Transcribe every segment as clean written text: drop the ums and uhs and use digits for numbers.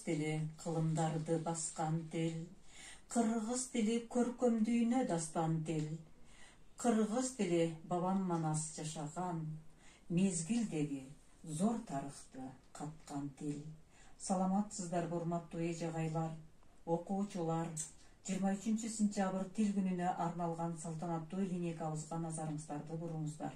тили кылымдарды баскан тил, кыргыз тили көркөмдүүнө дастан тил, кыргыз тили бабам манас жашаган, мезгилдеги зор тарыхты каткан тил. Саламатсыздар урматтуу эже-агайлар, окуучулар. 23 сентябрь тил күнүнө арналган салтанаттуу линейкабызга назарыңыздарды буруңуздар.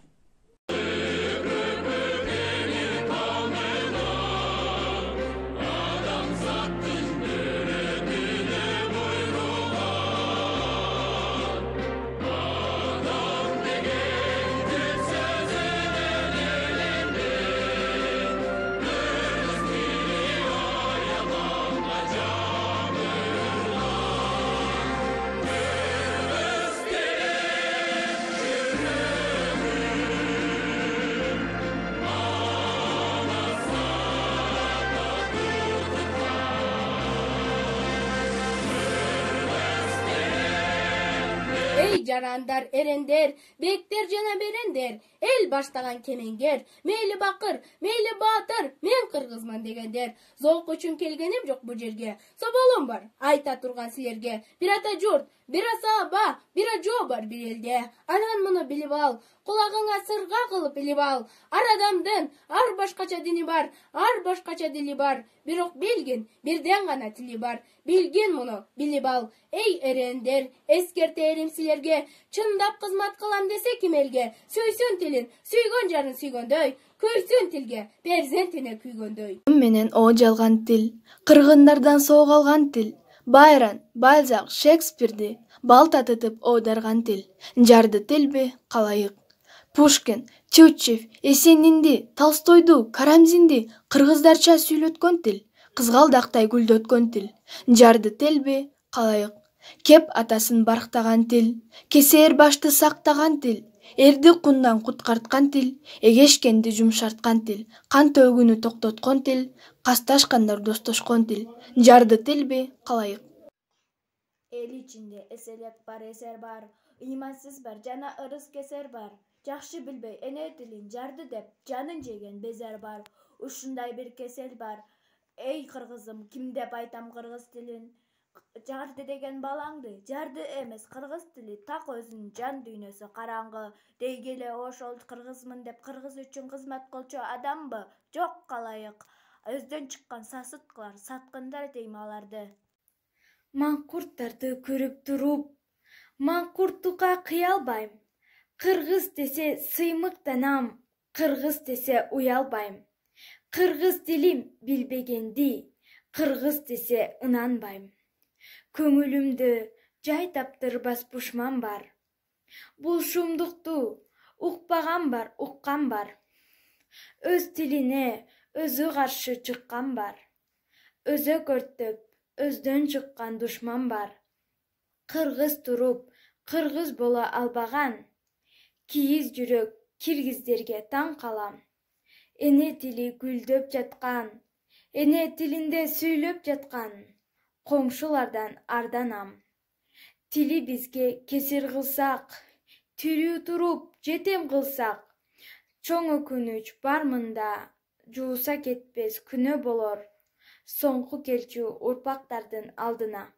Ey жарандар, эрендер, бектер жана берендер, эл баштаган кемеңгер, мейли бакыр, мейли баатыр, мен кыргызман дегендер. Зоок үчүн келгеним жок бу жерге. Соболум бар, айта турган силерге. Бир ата журт, бир асаба, бир ажоо бар бир элде. Анан муну билип ал, кулагыңа сырга кылып илип ал. Ар адамдын ар башкача дини бар, ар башкача дили бар. Бирок билгин, бирден гана тили бар. Билгин муну билип ал. Эй эрендер, эскертерим силерге, чындап кызмат кылам десе ким элге? Сүйсүн тилин, сүйгөн жарын сүйгөндөй, күйсүн тилге, перзентине күйгөндөй. Менен о жалган тил, кыргындардан соок алган тил. Байрон, Бальзак, Шекспирди балтатытып оодарган тил. Жарды тилби калайык. Пушкин, Тютчев, Эсенинди, Толстойду, Карамзинди кыргыздарча сүйлөткөн тил. Кызгалдактай гүлдөткөн тил. Жарды тилби калайык. Кеп атасын барктаган тил. Кесээр башты сактаган тил. Эрди кундан куткарткан тил. Эгешкенди жумшарткан тил. Кан төгүүнү токтоткон тил. Касташкандар достошкон тил. Жарды тилби калайык. Эл ичинде эселеп бар эсер бар, ыймансыз бар жана ырыс кесер бар. Жакшы билбей эне тилин жарды деп жанын жеген безер бар. Ушундай бир кесел бар. Эй кыргызым, ким деп айтам кыргыз тилин? Жарды деген балаңды, жарды эмес кыргыз тили так өзүнүн жан дүйнөсү караңгы. Дейгеле ошол кыргызмын деп кыргыз үчүн кызмат кылчу адамбы? Жок калайык. Өздөн чыккан сасыткалар, саткындар дейм аларды. Маңкурттарды көрүп туруп, маңкурттукка кыялбайм. Кыргыз десе сыймыктанам, кыргыз десе уялбайм. Кыргыз тилим билбегенди, кыргыз десе ынанбайм. Көңүлүмдү жай таптырбас пушман бар. Бул шумдукту укпаган бар, уккан бар. Өз тилине өзү каршы чыккан бар. Өзө көртөп, өздөн чыккан душман бар. Кыргыз туруп, кыргыз боло албаган. Кийиз жүрөк киргиздерге таң калам. Эне тили гүлдөп жаткан, эне тилинде сүйлөп жаткан. Коңшулардан арданам. Тили бизге кесир кылсак, тирүү туруп жетем кылсак. Чоң өкүнүч бар мында, жууса кетпес күнөө болор. Соңку келчү урпактардын алдына.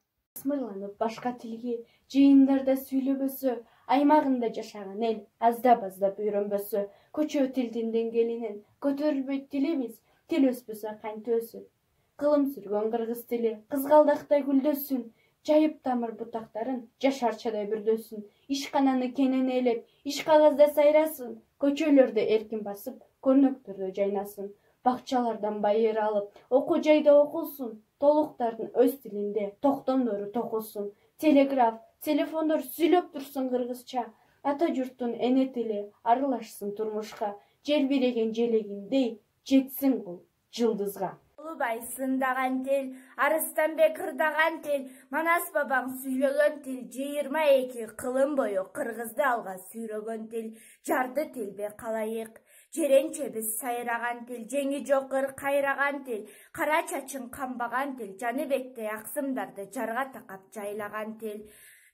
Смырланып башка тилге жыйындарда сүйлөбөсө, аймагында жашаган эл аздап-аздап үйрөнбөсө, көчө тилдин деңгээлинен көтөрүлбөйт тилибиз, тил өспөсө кантип өсөт? Кылым сүргөн кыргыз тили кызгалдактай гүлдөсүн, жайып тамыр бутактарын жашарчадай бүрдөсүн, ишкананы кенен ээлеп, иш кагазда сайрасын, көчөлөрдө эркин басып, көрнөктөрдө жайнасын, бакчалардан байыр алып, окуу жайда окулсун, толуктардын өз тилинде токтомдору токулсун, телеграф, телефондор сүйлөп турсун кыргызча, ата журттун эне тили аралашсын турмушка, жер биреген желегиндей жетсин бул жылдызга. Улубай сындаган тил, Арыстанбек ырдаган тил, Манас бабаң сүйлөгөн тил, 22 кылым бою кыргызды алга сүйрөгөн тил, жарды тилбе калайык. Жеренчебиз сайраган тил, жеңи жокыр кайраган тил, кара чачын камбаган тил, Жаныбектей аксымдарды жарга такап жайлаган тил.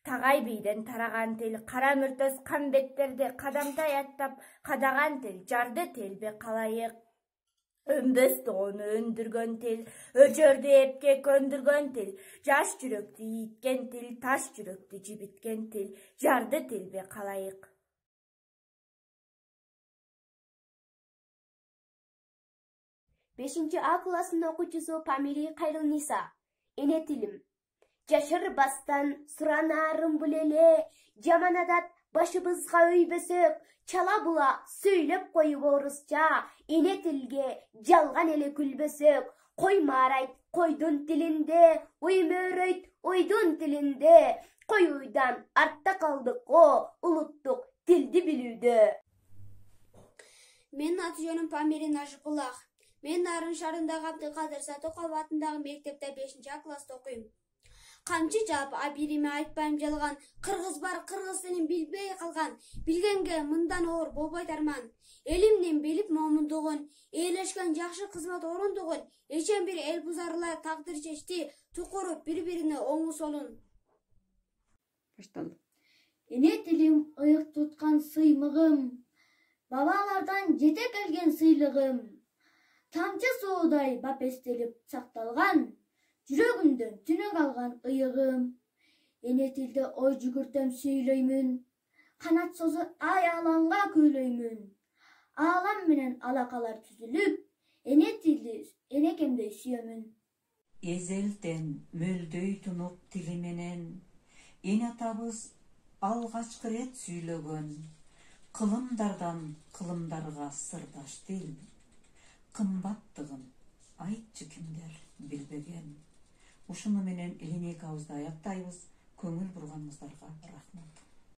Тагай бийден тараган тил, кара мүртөс камбеттерди кадамтай аттап кадаган тил, жарды тилбе калайык. Өнбөстө onu öndürgön til, öçördü epke көндүргөн til, жаш жүрөктү ийиткен til, таш жүрөктү жибиткен til, жарды тилбе калайык. Бешинчи А классынын окуучусу Памири Кайрылниса. Эне тилим. Жашырбастан суранарым булеле, жаман адат башыбызга өйбөсөк, чала була сөйлөп коюп орусча, эне тилге жалган эле күлбөсөк, кой маарайт койдун тилинде, уй мөөрөйт уйдун тилинде, кой уйдан артта калдык о, улуттук тилди билүүдө. Менин аты жөнүм Памири Нажыпулах. Мен Нарын шаарындагы Абдыкадыр Сатоков атындагы мектепте 5-А класста окуйм. Камчы жаап, абириме айтпайм жалган, кыргыз бар, кыргыз тилин билбей калган, билгенге мындан оор болбойт арман. Элимдин билип момундугун, ээлешкен жакшы кызмат орундугун, эчен бир эл бузарлар тагдыр чечти, тукуруп бири-бирине оңу солун. Башталды. Эне тилим ыйык туткан сыймыгым, бабалардан жете келген сыйлыгым. Тамчы суудай бапестелип сакталган, жүрөгүмдөн түнөк алган ыйыгым. Эне тилде ой жүгүртөм сүйлөймүн, канат созуп ай алаңга күйлөймүн. Аалам менен алакалар түзүлүп, эне тилди энекемдей сүйөмүн. Эзелден мөлдөй тунуп тили менен, эне атабыз алгачкы рет сүйлөгөн, кылымдардан кылымдарга сырдаш тил. Кымбаттыгын айтчы кимдер билбеген. Ушуну менен линейкабызды аяктайбыз. Көңүл бурганыңыздарга рахмат.